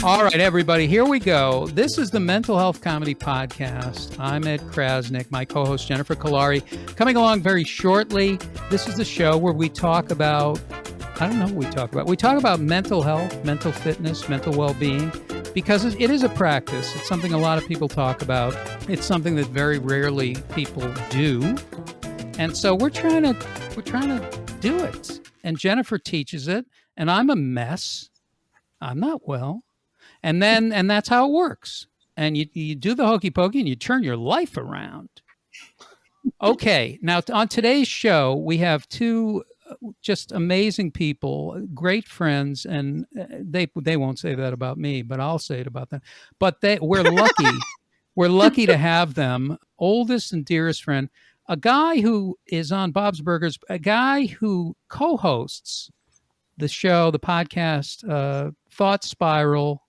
All right, everybody, here we go. This is the Mental Health Comedy Podcast. I'm Ed Krasnick, my co-host Jennifer Kolari. Coming along very shortly, this is the show where we talk about, I don't know what we talk about. We talk about mental health, mental fitness, mental well-being, because it is a practice. It's something a lot of people talk about. It's something that very rarely people do. And so we're trying to do it. And Jennifer teaches it, and I'm a mess. I'm not well. And that's how it works. And you do the hokey pokey and you turn your life around. Okay. Now on today's show, we have two just amazing people, great friends. And they won't say that about me, but I'll say it about them. But we're lucky. We're lucky to have them. Oldest and dearest friend, a guy who is on Bob's Burgers, a guy who co-hosts the show, the podcast, Thought Spiral,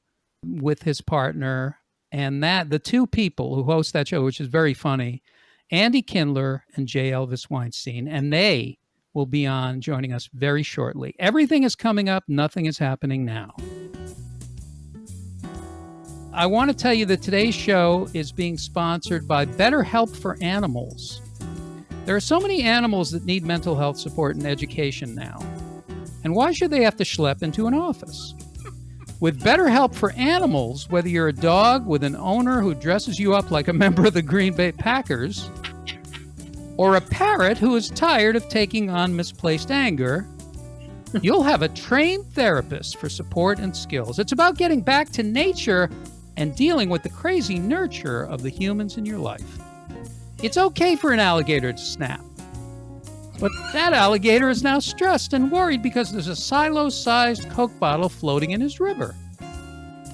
with his partner, and the two people who host that show, which is very funny, Andy Kindler and Elvis Weinstein, and they will be on joining us very shortly. Everything is coming up. Nothing is happening now. I want to tell you that today's show is being sponsored by BetterHelp for Animals. There are so many animals that need mental health support and education now. And why should they have to schlep into an office? With BetterHelp for Animals, whether you're a dog with an owner who dresses you up like a member of the Green Bay Packers, or a parrot who is tired of taking on misplaced anger, you'll have a trained therapist for support and skills. It's about getting back to nature and dealing with the crazy nurture of the humans in your life. It's okay for an alligator to snap. But that alligator is now stressed and worried because there's a silo-sized Coke bottle floating in his river.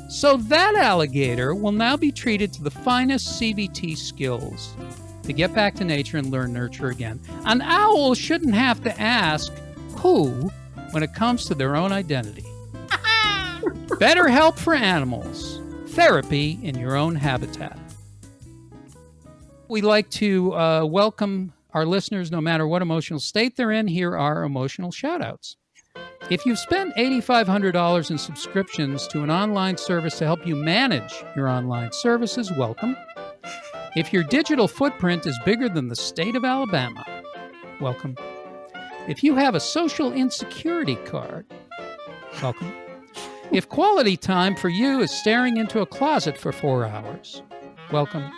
So that alligator will now be treated to the finest CBT skills to get back to nature and learn nurture again. An owl shouldn't have to ask who when it comes to their own identity. BetterHelp for Animals. Therapy in your own habitat. We like to welcome our listeners, no matter what emotional state they're in. Here are emotional shout-outs. If you've spent $8,500 in subscriptions to an online service to help you manage your online services, welcome. If your digital footprint is bigger than the state of Alabama, welcome. If you have a social insecurity card, welcome. If quality time for you is staring into a closet for 4 hours, welcome.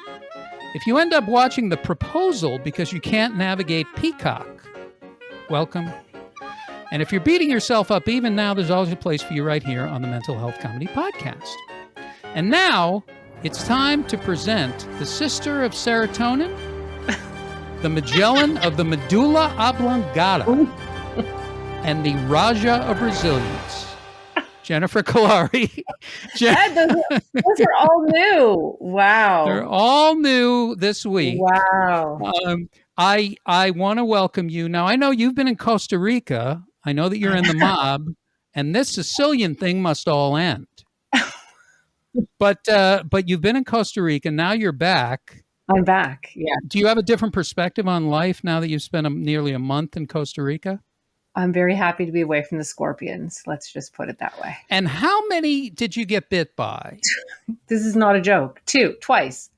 If you end up watching The Proposal because you can't navigate Peacock, welcome. And if you're beating yourself up even now, there's always a place for you right here on the Mental Health Comedy Podcast. And now it's time to present the sister of serotonin, the Magellan of the medulla oblongata, and the Raja of resilience, Jennifer Kolari. Those are all new. Wow. They're all new this week. Wow. I want to welcome you. Now, I know you've been in Costa Rica. I know that you're in the mob, and this Sicilian thing must all end. But you've been in Costa Rica. Now you're back. I'm back, yeah. Do you have a different perspective on life now that you've spent nearly a month in Costa Rica? I'm very happy to be away from the scorpions. Let's just put it that way. And how many did you get bit by? This is not a joke. Twice.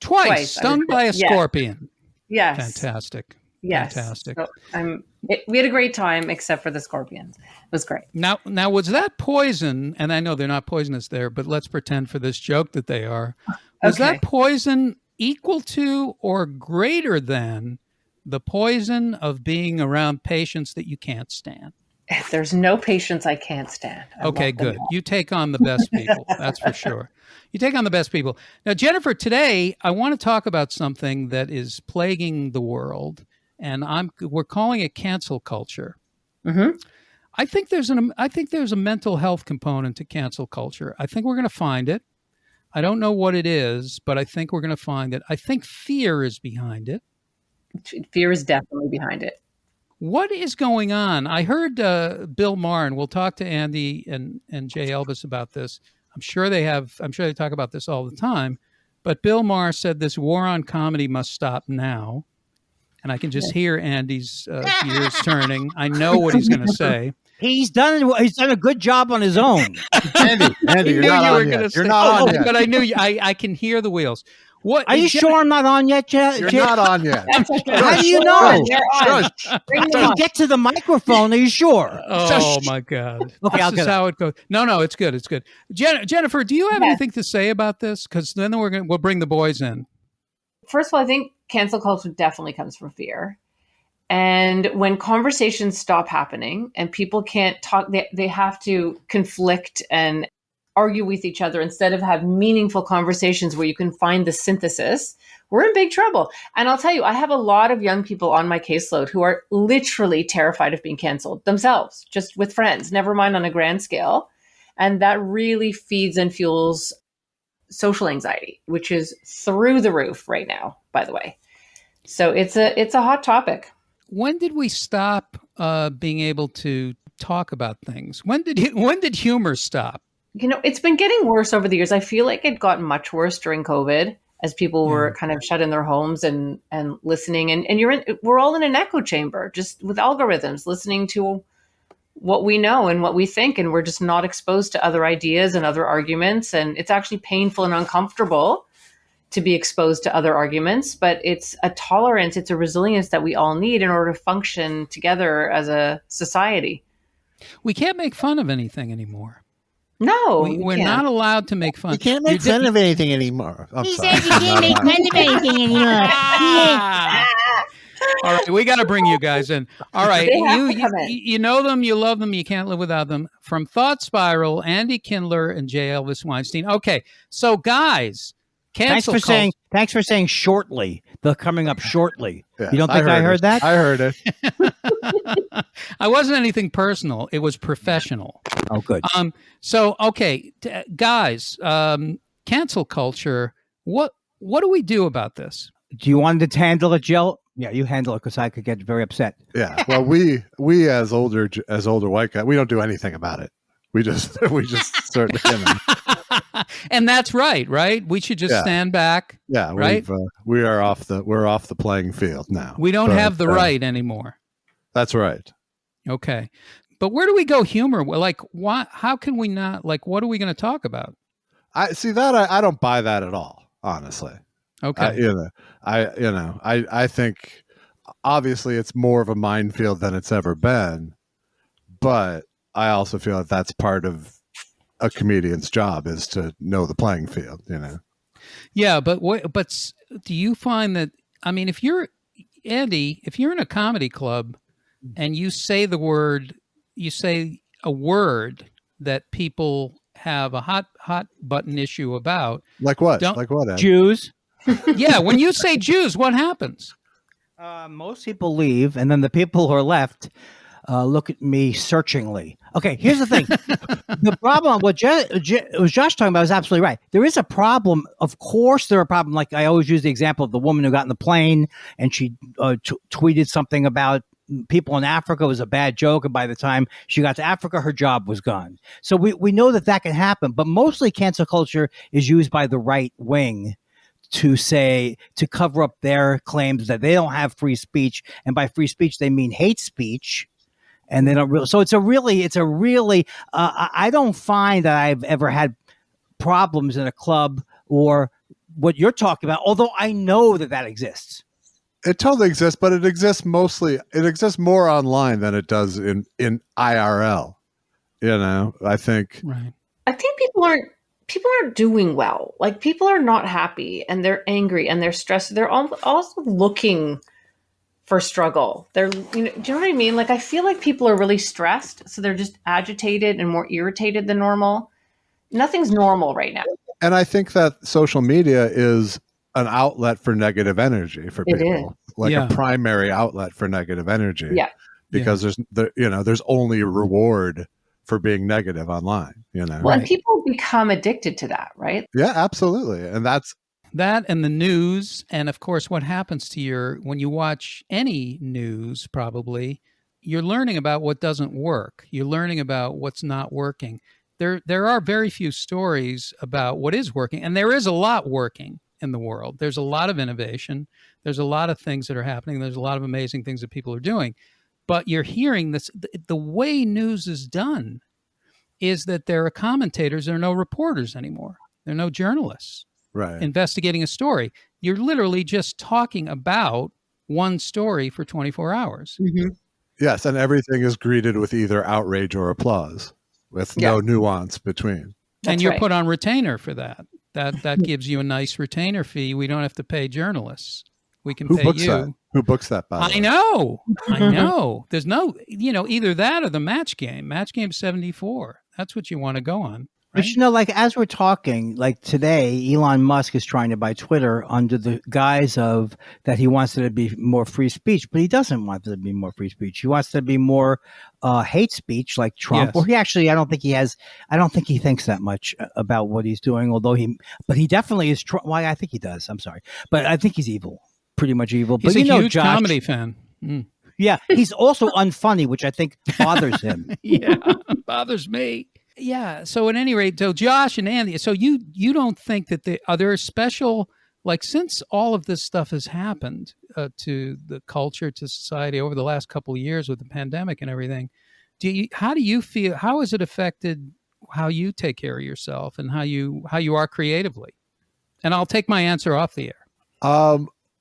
Twice stung by a scorpion. Yes. Fantastic. Yes. Fantastic. So we had a great time, except for the scorpions. It was great. Now, was that poison? And I know they're not poisonous there, but let's pretend for this joke that they are. Was that poison equal to or greater than the poison of being around patients that you can't stand? There's no patients I can't stand. Okay, good. You take on the best people. That's for sure. You take on the best people. Now, Jennifer, today I want to talk about something that is plaguing the world, and we're calling it cancel culture. Mm-hmm. I think there's a mental health component to cancel culture. I think we're going to find it. I don't know what it is, but I think we're going to find it. I think fear is behind it. Fear is definitely behind it. What is going on? I heard Bill Maher, and we'll talk to Andy and Jay Elvis about this. I'm sure they talk about this all the time. But Bill Maher said this war on comedy must stop now. And I can just hear Andy's gears turning. I know what he's going to say. He's done a good job on his own. Andy, you're not on yet. You're not on yet. But I knew you. I can hear the wheels. What Are you sure I'm not on yet, You're not on yet. How do you know? Bring I them can on. get to the microphone. Are you sure? Oh my God! Okay, this is how it goes. No, it's good. It's good. Jennifer, do you have anything to say about this? Because then we'll bring the boys in. First of all, I think cancel culture definitely comes from fear. And when conversations stop happening and people can't talk, they have to conflict and argue with each other instead of have meaningful conversations where you can find the synthesis, we're in big trouble. And I'll tell you, I have a lot of young people on my caseload who are literally terrified of being canceled themselves, just with friends, never mind on a grand scale. And that really feeds and fuels social anxiety, which is through the roof right now, by the way. So it's a hot topic. When did we stop being able to talk about things? When did humor stop? It's been getting worse over the years. I feel like it got much worse during COVID as people were kind of shut in their homes and listening. And we're all in an echo chamber, just with algorithms, listening to what we know and what we think. And we're just not exposed to other ideas and other arguments. And it's actually painful and uncomfortable to be exposed to other arguments, but it's a tolerance, it's a resilience that we all need in order to function together as a society. We can't make fun of anything anymore. No, we're not allowed to make fun. You can't make fun of anything anymore. He says you can't make fun of anything anymore. All right, we got to bring you guys in. All right, you know them, you love them, you can't live without them. From Thought Spiral, Andy Kindler and J. Elvis Weinstein. Okay, so guys, thanks for saying shortly. They're coming up shortly. Yeah, you don't think I heard that? I heard it. I wasn't anything personal. It was professional. Oh, good. So, okay, guys, cancel culture. What do we do about this? Do you want to handle it, Jill? Yeah, you handle it because I could get very upset. Yeah. Well, we as older white guys, we don't do anything about it. We just start him. And that's right? We should just stand back. Yeah, right. We're off the playing field now. We don't have the right anymore. That's right. Okay, but where do we go humor? Like, why? How can we not? Like, what are we going to talk about? I see that. I don't buy that at all, honestly. Okay. I think obviously it's more of a minefield than it's ever been, but I also feel that that's part of a comedian's job is to know the playing field, Yeah, but do you find that, I mean, if you're Andy, if you're in a comedy club and you say a word that people have a hot button issue about. Like what? Like what? Ed? Jews. Yeah, when you say Jews, what happens? Most people leave, and then the people who are left look at me searchingly. Okay, here's the thing. The problem, what Josh talking about is absolutely right. There is a problem. Of course, there are problems. Like I always use the example of the woman who got in the plane and she tweeted something about people in Africa. It was a bad joke. And by the time she got to Africa, her job was gone. So we know that can happen. But mostly cancel culture is used by the right wing to cover up their claims that they don't have free speech. And by free speech, they mean hate speech. And they don't really. So it's a really. I don't find that I've ever had problems in a club or what you're talking about. Although I know that exists. It totally exists, but it exists more online than it does in IRL. I think. Right. I think people aren't doing well. Like people are not happy and they're angry and they're stressed. They're also looking for struggle. Do you know what I mean? Like I feel like people are really stressed, so they're just agitated and more irritated than normal. Nothing's normal right now. And I think that social media is an outlet for negative energy for people, like a primary outlet for negative energy. Yeah, because there's only a reward for being negative online. Well, and people become addicted to that, right? Yeah, absolutely, and that's. That and the news, and of course, what happens to when you watch any news, probably, you're learning about what doesn't work. You're learning about what's not working. There are very few stories about what is working, and there is a lot working in the world. There's a lot of innovation. There's a lot of things that are happening. There's a lot of amazing things that people are doing. But you're hearing this, the way news is done is that there are commentators, there are no reporters anymore. There are no journalists investigating a story. You're literally just talking about one story for 24 hours. Mm-hmm. Yes, and everything is greeted with either outrage or applause, with no nuance between. And you're put on retainer for that. That gives you a nice retainer fee. We don't have to pay journalists. We can pay you. That? Who books that, by the way? I know. There's no, either that or the Match Game. Match Game 74. That's what you want to go on. Right? But like as we're talking, like today, Elon Musk is trying to buy Twitter under the guise of that he wants it to be more free speech, but he doesn't want it to be more free speech. He wants it to be more hate speech, like Trump. Yes. Or I don't think he thinks that much about what he's doing. But he definitely is. Why? I think he does. I'm sorry, but I think he's evil, pretty much evil. He's but a huge Josh, comedy fan. Mm. Yeah, he's also unfunny, which I think bothers him. Yeah, bothers me. Yeah. So at any rate, so Josh and Andy, so you don't think that are there special, like since all of this stuff has happened to the culture, to society over the last couple of years with the pandemic and everything, how do you feel? How has it affected how you take care of yourself and how you are creatively? And I'll take my answer off the air.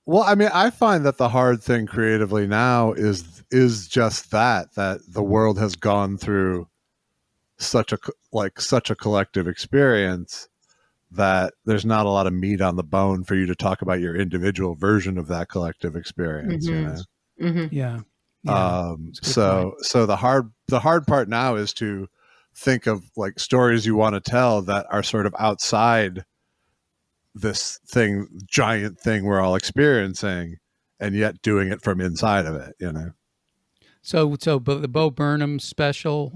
Well, I mean, I find that the hard thing creatively now is just that the world has gone through such a collective experience that there's not a lot of meat on the bone for you to talk about your individual version of that collective experience. Mm-hmm. Mm-hmm. Yeah. So the hard part now is to think of like stories you want to tell that are sort of outside this giant thing we're all experiencing, and yet doing it from inside of it, So the Bo Burnham special,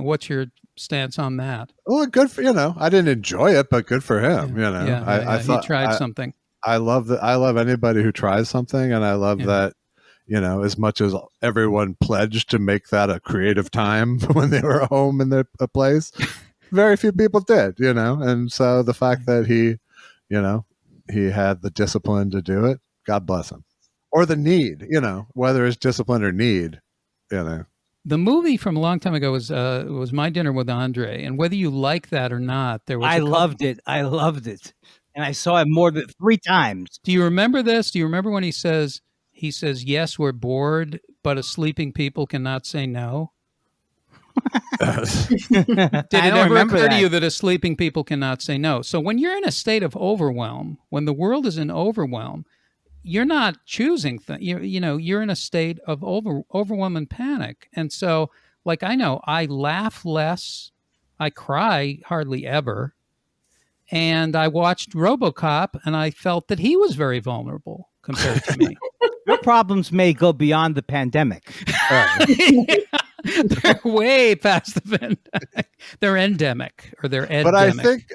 what's your stance on that? Well, good for, I didn't enjoy it, but good for him. I thought he tried something. I love anybody who tries something. And I love that, as much as everyone pledged to make that a creative time when they were home in a place, very few people did, and so the fact that he had the discipline to do it, God bless him, or the need, whether it's discipline or need. The movie from a long time ago was My Dinner with Andre, and whether you like that or not, there was. I loved it, and I saw it more than 3 times. Do you remember this? Do you remember when he says, "Yes, we're bored, but a sleeping people cannot say no." Did it ever occur to you that a sleeping people cannot say no? So when you're in a state of overwhelm, when the world is in overwhelm, you're not choosing things. You're in a state of overwhelm and panic. And so, like, I know I laugh less, I cry hardly ever, and I watched RoboCop, and I felt that he was very vulnerable compared to me. Your problems may go beyond the pandemic. They're way past the pandemic. They're endemic, or they're endemic. But I think,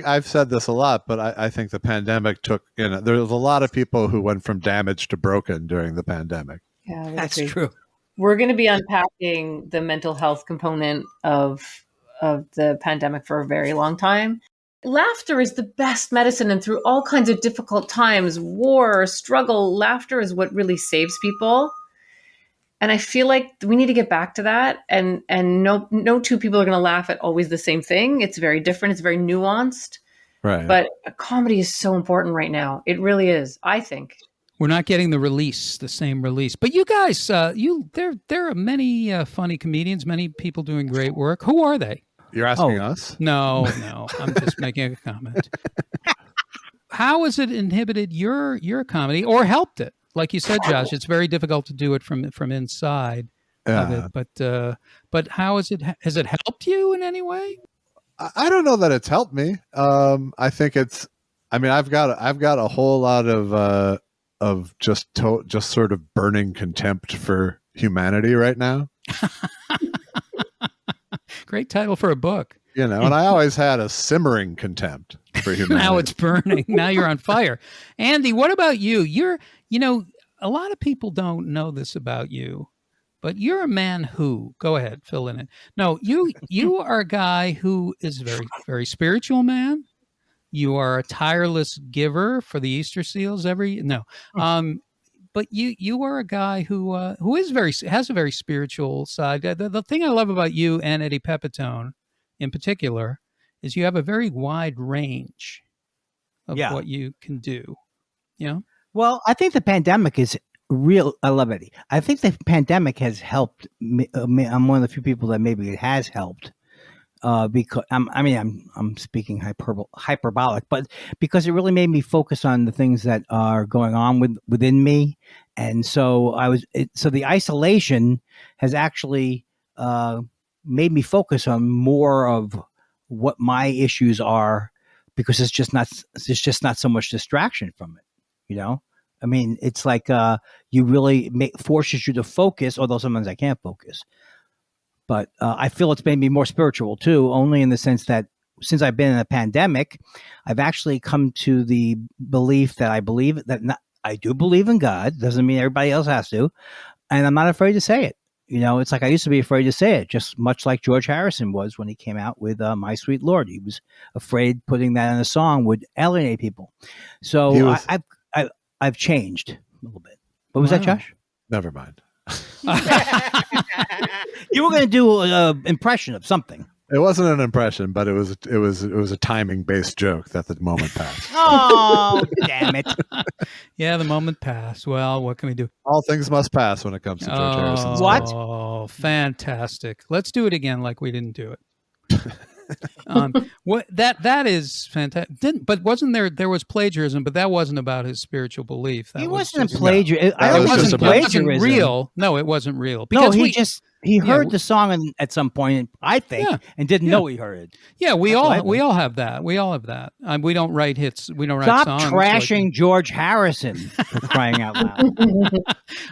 I've said this a lot, but I think the pandemic took, there was a lot of people who went from damaged to broken during the pandemic. Yeah, that's true. We're going to be unpacking the mental health component of the pandemic for a very long time. Laughter is the best medicine, and through all kinds of difficult times, war, struggle, laughter is what really saves people. And I feel like we need to get back to that. And no two people are going to laugh at always the same thing. It's very different. It's very nuanced. Right. But comedy is so important right now. It really is, I think. We're not getting the same release. But you guys, there are many funny comedians, many people doing great work. Who are they? You're asking us? No. I'm just making a comment. How has it inhibited your comedy or helped it? Like you said, Josh, it's very difficult to do it from inside of it. But how has it helped you in any way? I don't know that it's helped me. I think I've got a whole lot of just sort of burning contempt for humanity right now. Great title for a book. And I always had a simmering contempt for humanity. Now it's burning. Now you're on fire. Andy, what about you? A lot of people don't know this about you, but you're a man who, go ahead, fill in it. No, you are a guy who is a very, very spiritual man. You are a tireless giver for the Easter seals but you are a guy who has a very spiritual side. The thing I love about you and Eddie Pepitone, in particular, is you have a very wide range of Yeah. what you can do. You know? Well, I think the pandemic is real. I love Eddie. I think the pandemic has helped me. I'm one of the few people that maybe it has helped. Because I'm speaking hyperbolic, but because it really made me focus on the things that are going on within me, and so so the isolation has actually made me focus on more of what my issues are, because it's just not so much distraction from it, you know. I mean, it's like you really forces you to focus, although sometimes I can't focus. But I feel it's made me more spiritual too, only in the sense that since I've been in a pandemic, I've actually come to the belief that I do believe in God. Doesn't mean everybody else has to, and I'm not afraid to say it. You know, it's like I used to be afraid to say it, just much like George Harrison was when he came out with "My Sweet Lord." He was afraid putting that in a song would alienate people. So I've changed a little bit. What was that, Josh? Never mind. You were going to do an impression of something. It wasn't an impression, but it was a timing based joke that the moment passed. Oh, damn it! Yeah, the moment passed. Well, what can we do? All things must pass when it comes to George Harrison's. What? Oh, fantastic! Let's do it again, like we didn't do it. What that is fantastic. But wasn't there was plagiarism, but that wasn't about his spiritual belief. That He was wasn't just, plagiarism. I That don't was think just it about- was wasn't plagiarism. real. No, it wasn't real. No, Because he heard Yeah. the song at some point, I think, and didn't know he heard it. Yeah, we That's what I all think. have that. We all have that. We don't write hits. We don't write Stop songs. trashing George Harrison, for crying out loud.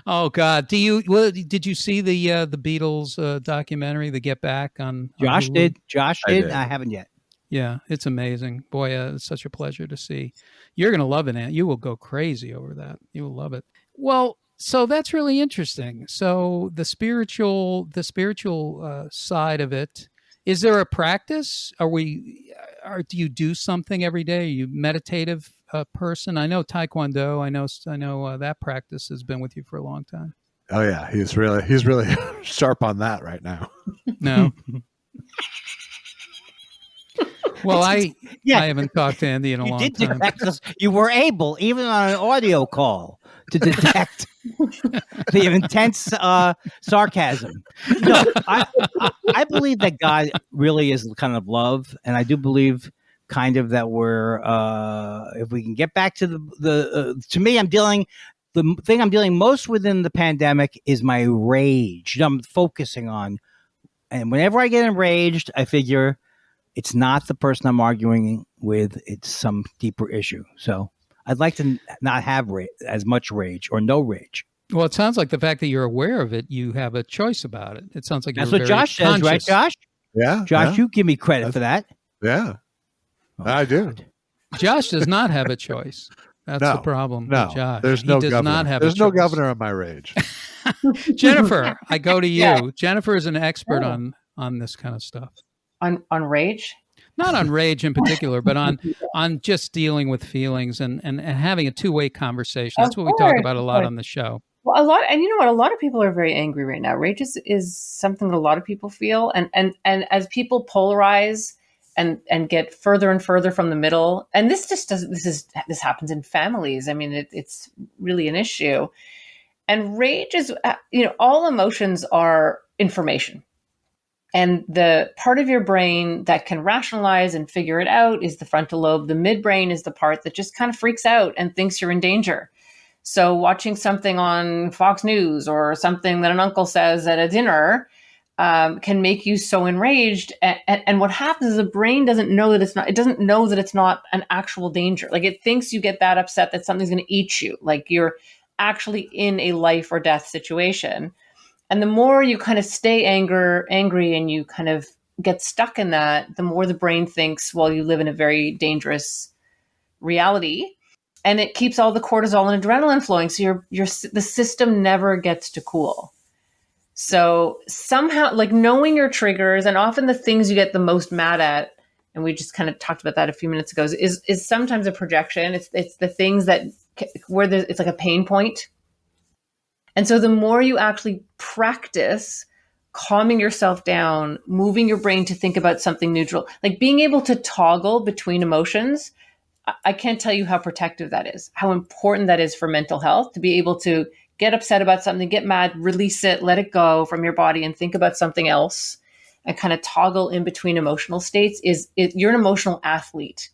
Oh God! Did you see the Beatles documentary, The Get Back on Josh Hulu? did. Josh I did. did. I haven't yet. Yeah, it's amazing. Boy, it's such a pleasure to see. You're going to love it, Aunt. You will go crazy over that. You will love it. Well, so that's really interesting. So the spiritual side of it. Is there a practice? Do you do something every day? Are you a meditative person? I know Taekwondo. I know that practice has been with you for a long time. Oh yeah, he's really sharp on that right now. No. Well, I Yeah. haven't talked to Andy in a You long did time. detect us. You were able, even on an audio call, to detect the intense sarcasm. No, I believe that God really is kind of love, and I do believe kind of that we're if we can get back to the to me, the thing I'm dealing most with in the pandemic is my rage. I'm focusing on, and whenever I get enraged, I figure it's not the person I'm arguing with, it's some deeper issue. So I'd like to not have as much rage or no rage. Well, it sounds like the fact that you're aware of it, you have a choice about it. It sounds like That's you're what very Josh says, right, conscious. Josh? Yeah, Josh, yeah, you give me credit for that. yeah. Oh, I do. God. Josh does not have a choice. That's No, the problem No, with Josh. there's He no does governor. not have There's a no choice. governor of my rage. Jennifer, I go to you. Yeah. Jennifer is an expert Oh. on this kind of stuff. On rage. Not on rage in particular, but on just dealing with feelings and having a two-way conversation. That's Of what we talk course, about a of lot course. on the show. Well, and you know what? A lot of people are very angry right now. Rage is something that a lot of people feel, and as people polarize and get further and further from the middle, and this just doesn't. This happens in families. I mean, it's really an issue. And rage is, all emotions are information. And the part of your brain that can rationalize and figure it out is the frontal lobe. The midbrain is the part that just kind of freaks out and thinks you're in danger. So watching something on Fox News or something that an uncle says at a dinner can make you so enraged. And what happens is the brain doesn't know that it doesn't know that it's not an actual danger. Like it thinks you get that upset that something's going to eat you. Like you're actually in a life or death situation. And the more you kind of stay angry and you kind of get stuck in that, the more the brain thinks, well, you live in a very dangerous reality. And it keeps all the cortisol and adrenaline flowing. So the system never gets to cool. So somehow, like knowing your triggers and often the things you get the most mad at, and we just kind of talked about that a few minutes ago, is sometimes a projection. It's the things that it's like a pain point. And so the more you actually practice calming yourself down, moving your brain to think about something neutral, like being able to toggle between emotions, I can't tell you how protective that is, how important that is for mental health, to be able to get upset about something, get mad, release it, let it go from your body and think about something else and kind of toggle in between emotional states. You're an emotional athlete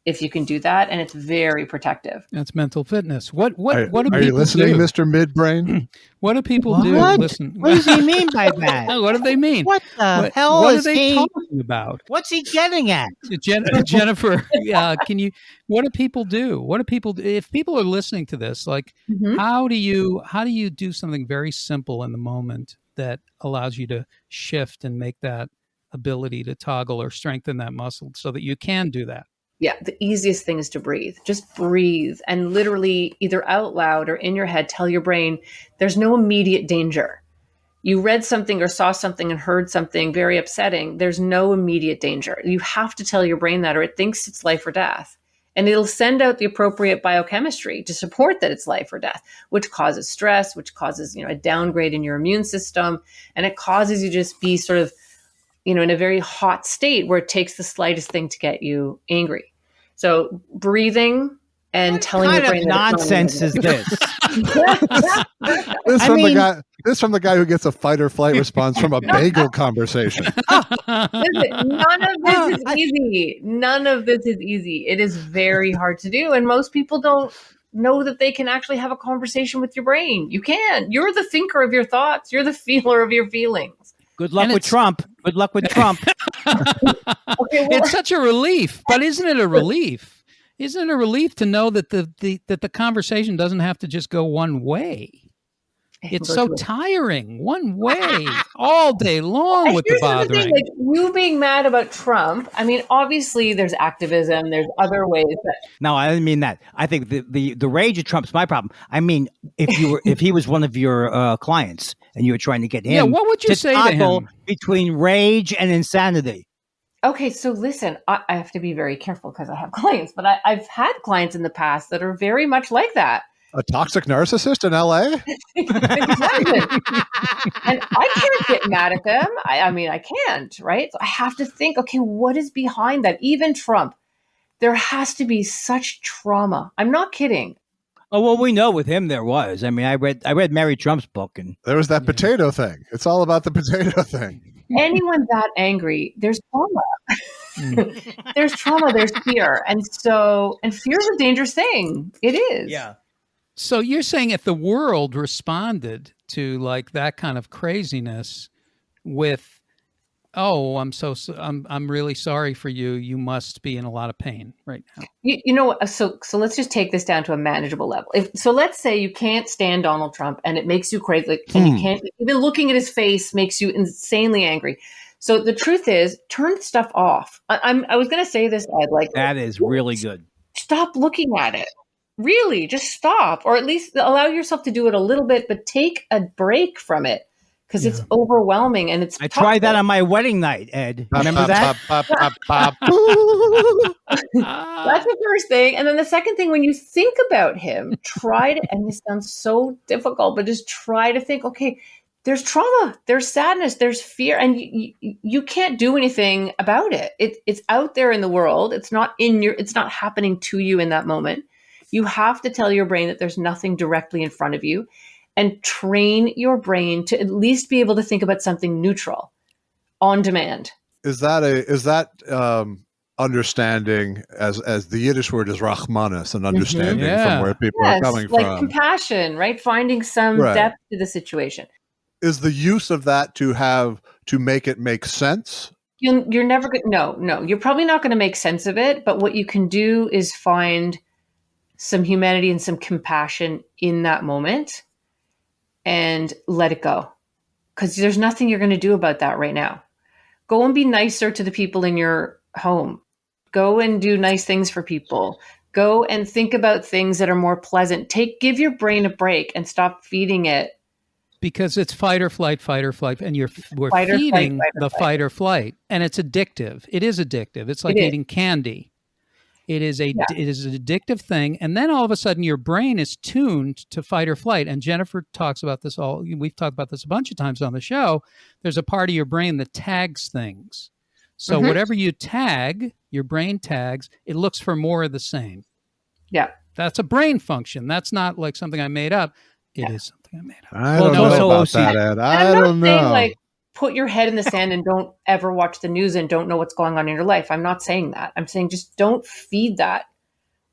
if you can do that, and it's very protective. That's mental fitness. What do Are people you listening, do? Mr. Midbrain? What do people do? What? Listen. What does he mean by that? What do they mean? What the hell what is are they he talking about? What's he getting at? Jennifer, what do people do? What do people do? If people are listening to this, like, Mhm. how do you do something very simple in the moment that allows you to shift and make that ability to toggle or strengthen that muscle so that you can do that? Yeah, the easiest thing is to breathe. Just breathe and literally either out loud or in your head tell your brain there's no immediate danger. You read something or saw something and heard something very upsetting. There's no immediate danger. You have to tell your brain that, or it thinks it's life or death. And it'll send out the appropriate biochemistry to support that it's life or death, which causes stress, which causes, a downgrade in your immune system. And it causes you to just be sort of, in a very hot state where it takes the slightest thing to get you angry. So breathing and telling your brain What kind of nonsense is this? This from the guy who gets a fight or flight response from a bagel conversation. Listen, none of this is easy. None of this is easy. It is very hard to do. And most people don't know that they can actually have a conversation with your brain. You can. You're the thinker of your thoughts. You're the feeler of your feelings. Good luck with Trump. Good luck with Trump. Okay, It's such a relief, but isn't it a relief? Isn't it a relief to know that the conversation doesn't have to just go one way? It's so tiring, one way, all day long with the bothering. Like you being mad about Trump, I mean, obviously there's activism, there's other ways. No, I didn't mean that. I think the rage of Trump's my problem. I mean, if he was one of your clients and you were trying to get him, what would you say to him between rage and insanity? Okay, so listen, I have to be very careful because I have clients, but I've had clients in the past that are very much like that. A toxic narcissist in LA? And I can't get mad at them. I mean, I can't, right? So I have to think, okay, what is behind that? Even Trump, there has to be such trauma. I'm not kidding. Oh, well, we know with him there was. I mean, I read Mary Trump's book, and there was that potato thing. It's all about the potato thing. Anyone that angry, there's trauma. There's trauma, there's fear. And fear is a dangerous thing. It is. Yeah. So you're saying if the world responded to like that kind of craziness with, "Oh, I'm really sorry for you. You must be in a lot of pain right now." You know what? So let's just take this down to a manageable level. So let's say you can't stand Donald Trump and it makes you crazy, and you can't even looking at his face makes you insanely angry. So the truth is, turn stuff off. I was going to say this, Ed. Like that is really good. Stop looking at it. Really, just stop, or at least allow yourself to do it a little bit, but take a break from it because it's overwhelming and it's. I tried that on my wedding night, Ed. Remember that? That's the first thing, and then the second thing, when you think about him, try to. And this sounds so difficult, but just try to think. Okay, there's trauma, there's sadness, there's fear, and you can't do anything about it. It's out there in the world. It's not It's not happening to you in that moment. You have to tell your brain that there's nothing directly in front of you and train your brain to at least be able to think about something neutral on demand. Is that understanding as the Yiddish word is Rachmanis, an understanding from where people are coming from? Like compassion, right? Finding some depth to the situation. Is the use of that to make it make sense? You're never going no, you're probably not going to make sense of it, but what you can do is find some humanity and some compassion in that moment and let it go. Because there's nothing you're going to do about that right now. Go and be nicer to the people in your home. Go and do nice things for people. Go and think about things that are more pleasant. Give your brain a break and stop feeding it. Because it's fight or flight, and we're feeding the fight or flight, and it's addictive. It is addictive. It's like eating candy. It is an addictive thing. And then all of a sudden your brain is tuned to fight or flight. And Jennifer talks about this we've talked about this a bunch of times on the show. There's a part of your brain that tags things. So whatever you tag, your brain tags, it looks for more of the same. Yeah. That's a brain function. That's not like something I made up. It is something I made up. I don't know about that, Ed. I don't know. Saying, like, put your head in the sand and don't ever watch the news and don't know what's going on in your life. I'm not saying that. I'm saying just don't feed that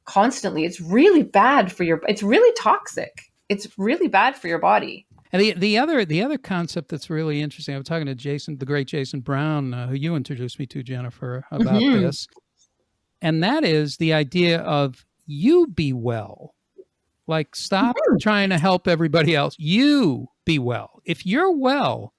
constantly. It's really bad for it's really toxic. It's really bad for your body. And the other concept that's really interesting, I was talking to the great Jason Brown, who you introduced me to, Jennifer, about this. And that is the idea of you be well. Like, stop trying to help everybody else. You be well. If you're well,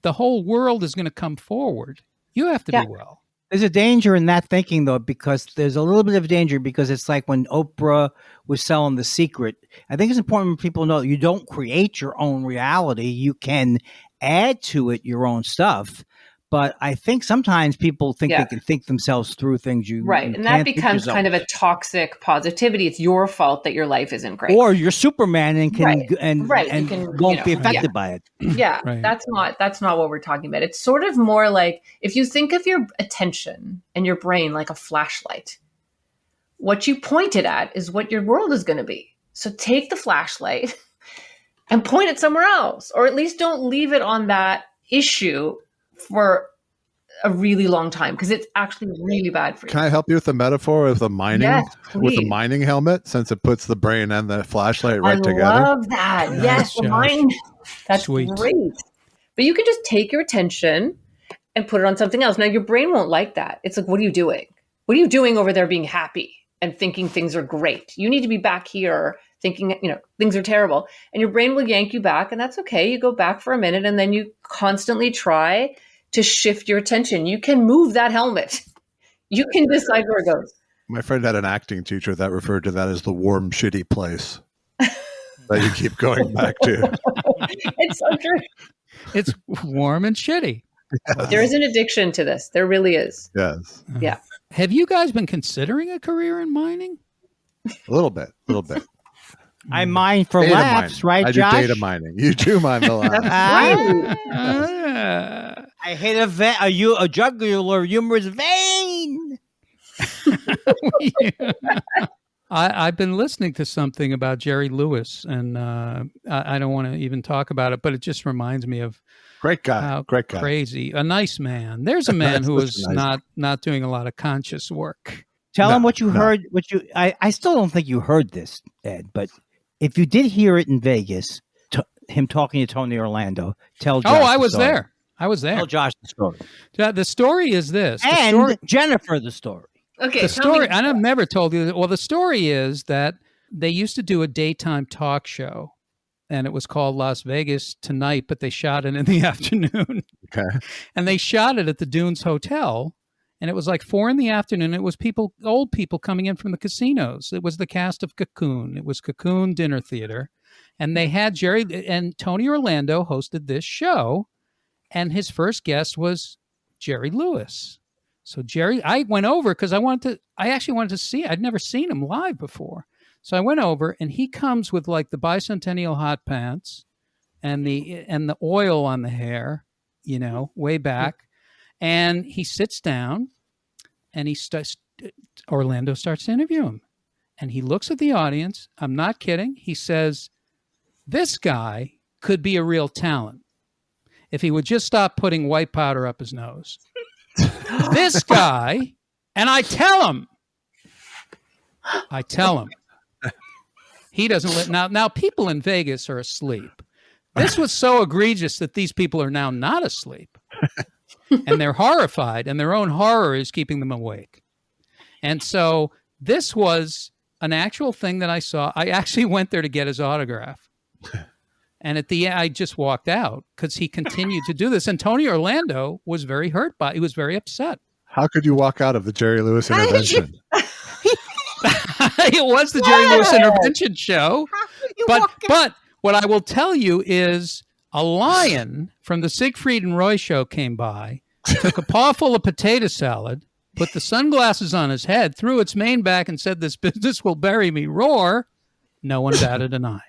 the whole world is going to come forward. You have to be well. There's a danger in that thinking, though, because there's a little bit of danger because it's like when Oprah was selling The Secret. I think it's important for people to know you don't create your own reality. You can add to it your own stuff. But I think sometimes people think they can think themselves through things. And that becomes kind of a toxic positivity. It's your fault that your life isn't great. Or you're Superman and won't be affected by it. Yeah, that's not what we're talking about. It's sort of more like if you think of your attention and your brain like a flashlight, what you point it at is what your world is going to be. So take the flashlight and point it somewhere else, or at least don't leave it on that issue for a really long time, because it's actually really bad for you. Can I help you with the metaphor of the mining with the mining helmet, since it puts the brain and the flashlight right together? I love that. Yes, the mining. That's sweet. Great. But you can just take your attention and put it on something else. Now your brain won't like that. It's like, what are you doing? What are you doing over there being happy and thinking things are great? You need to be back here thinking, things are terrible. And your brain will yank you back, and that's okay. You go back for a minute, and then you constantly try to shift your attention. You can move that helmet. You can decide where it goes. My friend had an acting teacher that referred to that as the warm, shitty place that you keep going back to. It's so true. It's warm and shitty. Yes. There is an addiction to this. There really is. Yes. Yeah. Have you guys been considering a career in mining? A little bit. I mine for data laughs, mining. right, Josh? I do data mining. You do mine the laughs. I hit a jugular humorous vein. I've been listening to something about Jerry Lewis, and I don't want to even talk about it, but it just reminds me of great guy, how great guy, crazy, a nice man. There's a man who is not doing a lot of conscious work. Tell him what you heard. I still don't think you heard this, Ed, but if you did hear it in Vegas, him talking to Tony Orlando, tell Josh. I was there. Tell Josh the story. The story is this. Jennifer the story. Okay. The story, and I've never told you. Well, the story is that they used to do a daytime talk show, and it was called Las Vegas Tonight, but they shot it in the afternoon. Okay. And they shot it at the Dunes Hotel, and it was like 4 p.m. It was old people coming in from the casinos. It was the cast of Cocoon. It was Cocoon Dinner Theater, and they had Jerry and Tony Orlando hosted this show, and his first guest was Jerry Lewis. So Jerry, I went over because I actually wanted to see it. I'd never seen him live before. So I went over, and he comes with like the bicentennial hot pants and the oil on the hair, way back. And he sits down, and Orlando starts to interview him. And he looks at the audience. I'm not kidding. He says, this guy could be a real talent if he would just stop putting white powder up his nose. This guy, and I tell him, he doesn't let, now people in Vegas are asleep. This was so egregious that these people are now not asleep, and they're horrified, and their own horror is keeping them awake. And so this was an actual thing that I saw. I actually went there to get his autograph. And at the end, I just walked out because he continued to do this. And Tony Orlando was very hurt by it. He was very upset. How could you walk out of the Jerry Lewis intervention? It was the Jerry Lewis intervention show. But what I will tell you is a lion from the Siegfried and Roy show came by, took a paw full of potato salad, put the sunglasses on his head, threw its mane back, and said, "This business will bury me." Roar. No one batted an eye.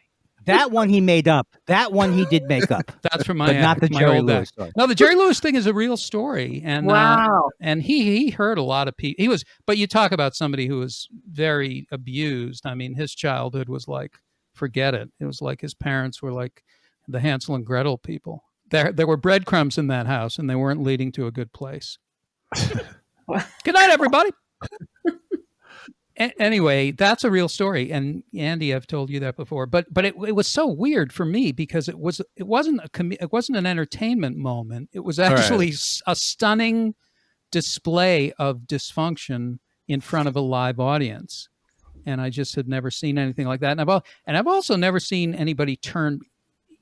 That one he made up. That one he did make up. That's from my But not the my Jerry old Lewis act. story. No, the Jerry Lewis thing is a real story, and Wow. and he hurt a lot of people. But you talk about somebody who was very abused. I mean, his childhood was like, forget it. It was like his parents were like the Hansel and Gretel people. There were breadcrumbs in that house, and they weren't leading to a good place. Good night, everybody. Anyway, that's a real story, and Andy, I've told you that before. But it was so weird for me because it wasn't an entertainment moment. It was actually a stunning display of dysfunction in front of a live audience, and I just had never seen anything like that. And I've also never seen anybody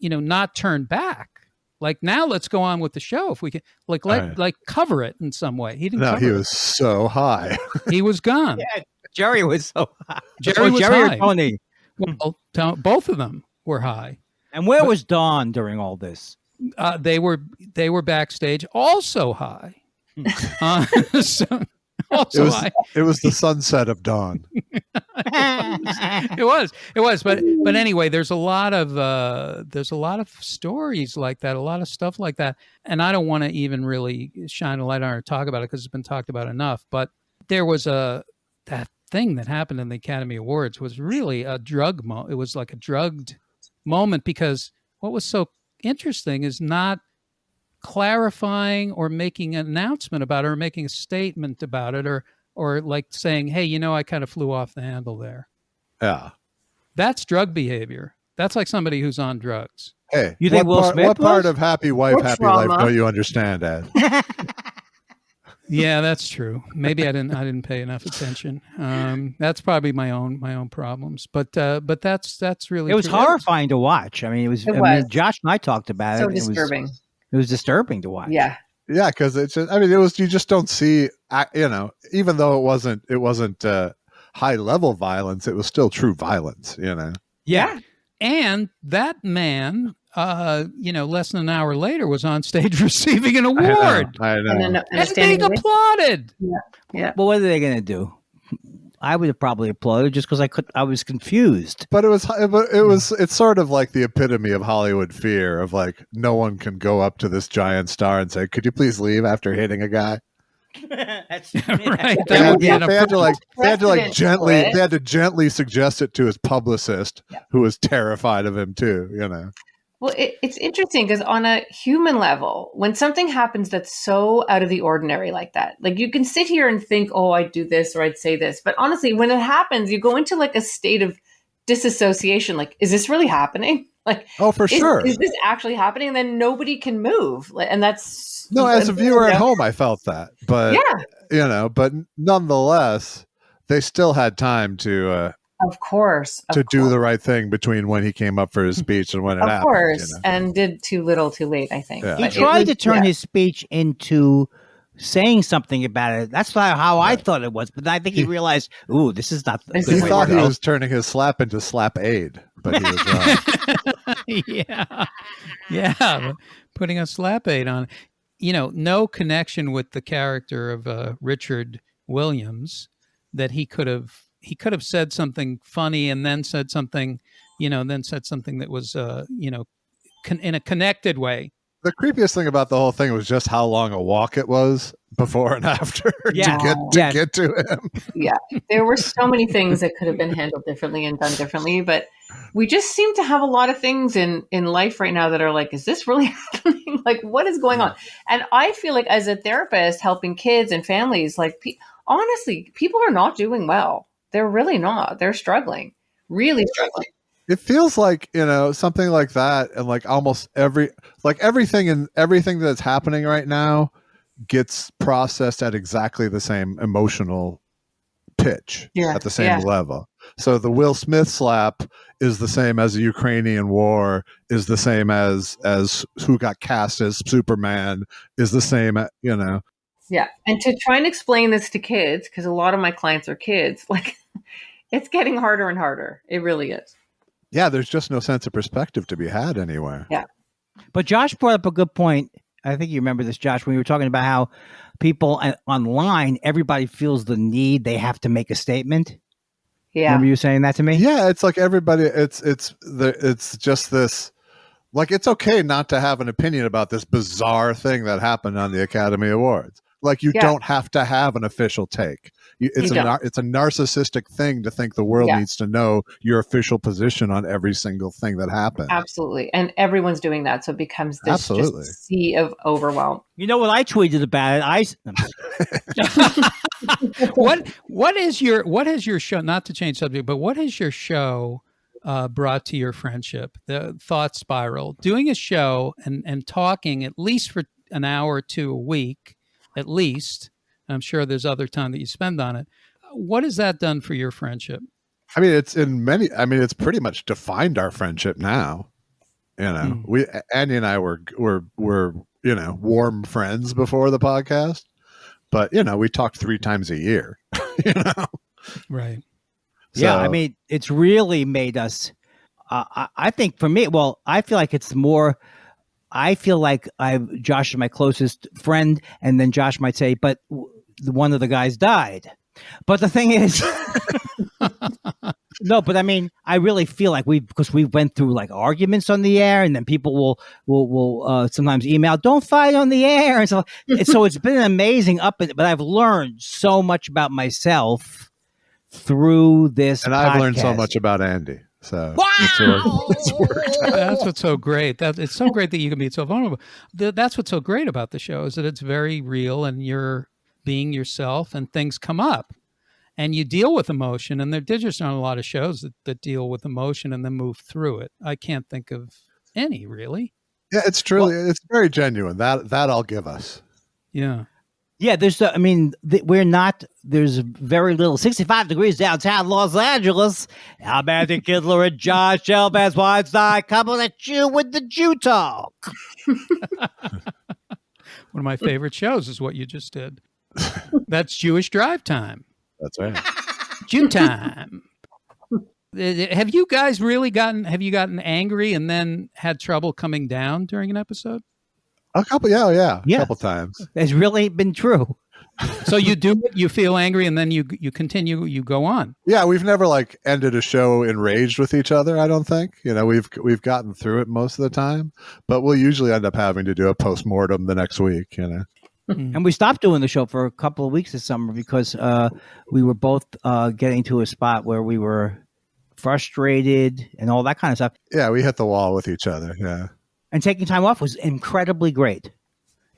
not turn back. Like, now let's go on with the show. If we can, like cover it in some way. He didn't. No, cover he it. was so high. He was gone. Yeah, Jerry was so high. Jerry was Jerry high. or Tony. Well, both of them were high. And where was Dawn during all this? They were backstage, also high. High. It was the sunset of dawn. It was. But anyway, there's a lot of stories like that, a lot of stuff like that, and I don't want to even really shine a light on it or talk about it because it's been talked about enough. But there was that thing that happened in the Academy Awards was really a drug it was like a drugged moment, because what was so interesting is not clarifying or making an announcement about it or making a statement about it or like saying, hey, I kind of flew off the handle there. Yeah. That's drug behavior. That's like somebody who's on drugs. Hey, you think Will Smith what part was? of happy wife, Or happy trauma. life don't you understand, Ed? Yeah, that's true. Maybe I didn't pay enough attention. That's probably my own problems. But that's really It was true. horrifying to watch. I mean, It I was. mean, Josh and I talked about So it. disturbing. It was disturbing to watch. Yeah. Yeah, because it's just, you just don't see, even though it wasn't high level violence, it was still true violence, Yeah. And that man, less than an hour later was on stage receiving an award. I know. And And being applauded. Yeah. Well, what are they going to do? I would have probably applauded just because I was confused. But it's sort of like the epitome of Hollywood fear of like, no one can go up to this giant star and say, could you please leave after hitting a guy? That's Right. They That would be had Precedent to for it. gently suggest it to his publicist, Yeah. who was terrified of him too, Well, it's interesting because on a human level, when something happens that's so out of the ordinary like that, like you can sit here and think, oh, I'd do this or I'd say this. But honestly, when it happens, you go into like a state of disassociation. Like, is this really happening? Like, Oh, for sure. Is this actually happening? And then nobody can move. And that's No, as a viewer at home, I felt that, but but nonetheless, they still had time to Of course. do the right thing between when he came up for his speech and when it Of happened. course. And did too little too late, I think. Yeah. He But it tried was- to turn yeah. his speech into saying something about it. That's not how I thought it was, but I think he realized, ooh, this is not. This the He is way thought to he go. was turning his slap into slap aid, but he was wrong. Yeah. Putting a slap aid on. No connection with the character of Richard Williams, that he could have said something funny and then said something, that was, in a connected way. The creepiest thing about the whole thing was just how long a walk it was before and after Yeah. to get to him. Yeah, there were so many things that could have been handled differently and done differently, but we just seem to have a lot of things in life right now that are like, is this really happening? Like, what is going on? And I feel like as a therapist helping kids and families, like, honestly, people are not doing well. They're really not. They're struggling, really struggling. It feels like, something like that, and like almost everything that's happening right now gets processed at exactly the same emotional pitch, at the same level. So the Will Smith slap is the same as the Ukrainian war, is the same as who got cast as Superman, is the same, Yeah. And to try and explain this to kids, because a lot of my clients are kids, like, it's getting harder and harder. It really is. Yeah, there's just no sense of perspective to be had anywhere. Yeah. But Josh brought up a good point. I think you remember this, Josh, when we were talking about how people online, everybody feels the need. They have to make a statement. Yeah. Remember you saying that to me? Yeah, it's like everybody. It's just this. Like, it's okay not to have an opinion about this bizarre thing that happened on the Academy Awards. Like, you don't have to have an official take. It's a narcissistic thing to think the world needs to know your official position on every single thing that happened. Absolutely. And everyone's doing that. So it becomes this just sea of overwhelm. You know what I tweeted about it? What has your show, not to change subject, but what has your show brought to your friendship, the thought spiral, doing a show and talking at least for an hour or two a week, at least. I'm sure there's other time that you spend on it. What has that done for your friendship? I mean, it's pretty much defined our friendship now. Andy and I were warm friends before the podcast, but we talked 3 times a year, Right. So, yeah, I mean, it's really made us. I think for me, I feel like it's more. I feel like Josh is my closest friend, and then Josh might say, "But one of the guys died." But the thing is, no. But I mean, I really feel like because we went through like arguments on the air, and then people will sometimes email, "Don't fight on the air," and so it's been an amazing but I've learned so much about myself through this and I've podcast. learned so much about Andy. So wow! it's worked. That's what's so great. It's so great that you can be so vulnerable. That's what's so great about the show is that it's very real and you're being yourself and things come up and you deal with emotion. And there just aren't a lot of shows that deal with emotion and then move through it. I can't think of any, really. Yeah, it's truly, it's very genuine. That I'll give us. Yeah. Yeah, there's very little. 65 degrees downtown Los Angeles. Alberti Kindler and Josh Elvis Weinstein coming at you with the Jew talk. One of my favorite shows is what you just did. That's Jewish Drive Time. That's right. Jew time. Have you guys really gotten angry and then had trouble coming down during an episode? A couple, yeah. A couple times. It's really been true. So you feel angry and then you continue, you go on. Yeah, we've never like ended a show enraged with each other, I don't think. We've gotten through it most of the time, but we'll usually end up having to do a postmortem the next week, And we stopped doing the show for a couple of weeks this summer because we were both getting to a spot where we were frustrated and all that kind of stuff. Yeah, we hit the wall with each other, yeah. And taking time off was incredibly great.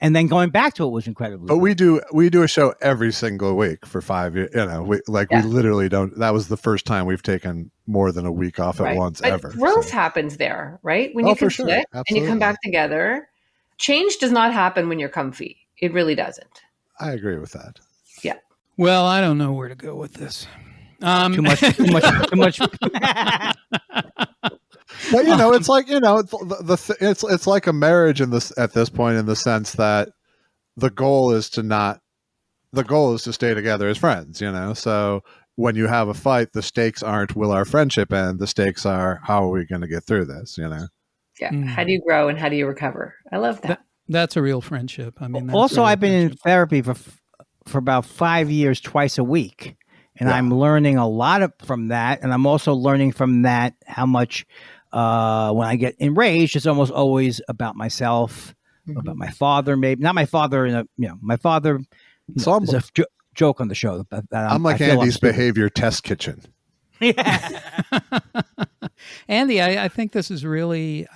And then going back to it was incredibly But great. we do a show every single week for 5 years. We literally don't. That was the first time we've taken more than a week off at once but ever. Growth happens there, right? When you conflict and you come back together, change does not happen when you're comfy. It really doesn't. I agree with that. Yeah. Well, I don't know where to go with this. Too much. But it's like it's like a marriage at this point in the sense that the goal is to stay together as friends. So when you have a fight, the stakes aren't will our friendship end. The stakes are how are we going to get through this? Yeah. How do you grow and how do you recover? I love that. That's a real friendship. I mean, also, I've been in therapy for about 5 years, twice a week. And I'm learning a lot from that. And I'm also learning from that how much when I get enraged, it's almost always about myself, about my father, maybe. Not my father, my father is a joke on the show. I'm like Andy's behavior test kitchen. Yeah. Andy, I think it's really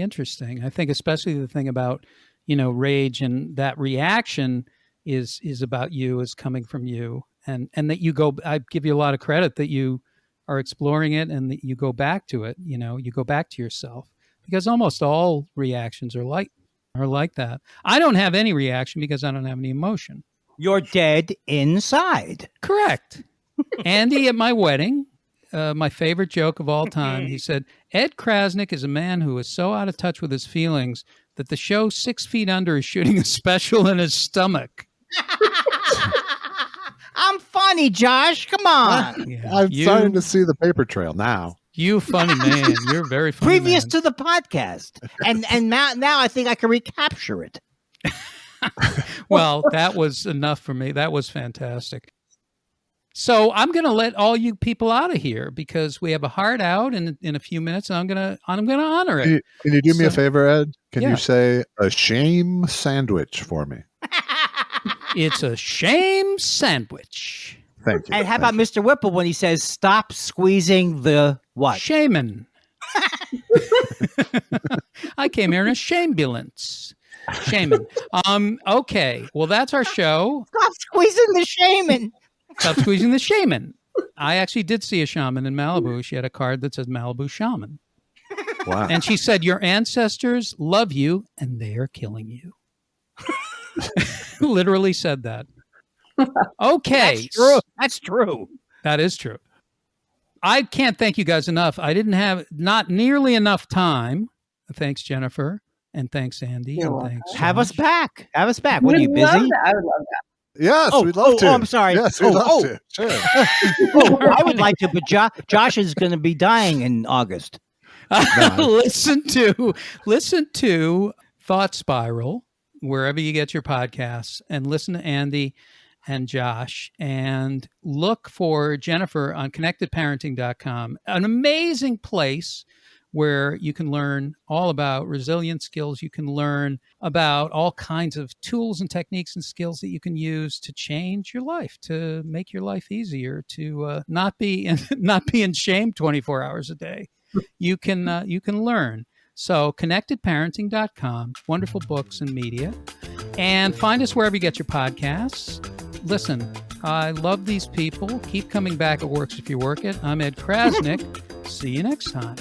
interesting. I think especially the thing about, rage and that reaction is about you, is coming from you. And that I give you a lot of credit that you are exploring it and that you go back to it, you go back to yourself, because almost all reactions are like that. I don't have any reaction because I don't have any emotion. You're dead inside. Correct. Andy at my wedding, my favorite joke of all time, he said, Ed Krasnick is a man who is so out of touch with his feelings that the show 6 Feet Under is shooting a special in his stomach. I'm funny, Josh. Come on. I'm starting to see the paper trail now. You funny man. You're very funny. Previous to the podcast. And now I think I can recapture it. Well, that was enough for me. That was fantastic. So I'm going to let all you people out of here because we have a hard out in a few minutes, and I'm going to honor it. Can you do me a favor, Ed? Can Yeah. you say a shame sandwich for me? It's a shame sandwich. Thank you. And how about Mr. Whipple when he says, "Stop squeezing the what?" Shaman. I came here in a shambulance. Shaman. Okay. Well, that's our show. Stop squeezing the shaman. Stop squeezing the shaman. I actually did see a shaman in Malibu. She had a card that says Malibu Shaman. Wow. And she said, your ancestors love you and they are killing you. Literally said that. Okay. That's true. That's true. That is true. I can't thank you guys enough. I didn't have not nearly enough time. Thanks, Jennifer. And thanks, Andy. You're And welcome. thanks, Have us Josh. back. Have us back. What are you Would love busy? that. I would love that. Yes, Oh, we'd love to. I'm sorry. Yes, we'd love to. Sure. I would like to, but Josh is going to be dying in August. Listen to Thought Spiral wherever you get your podcasts, and listen to Andy and Josh, and look for Jennifer on connectedparenting.com, an amazing place where you can learn all about resilient skills. You can learn about all kinds of tools and techniques and skills that you can use to change your life, to make your life easier, to not be in shame 24 hours a day. You can learn. So connectedparenting.com, wonderful books and media, and find us wherever you get your podcasts. Listen, I love these people. Keep coming back. It works if you work it. I'm Ed Krasnick. See you next time.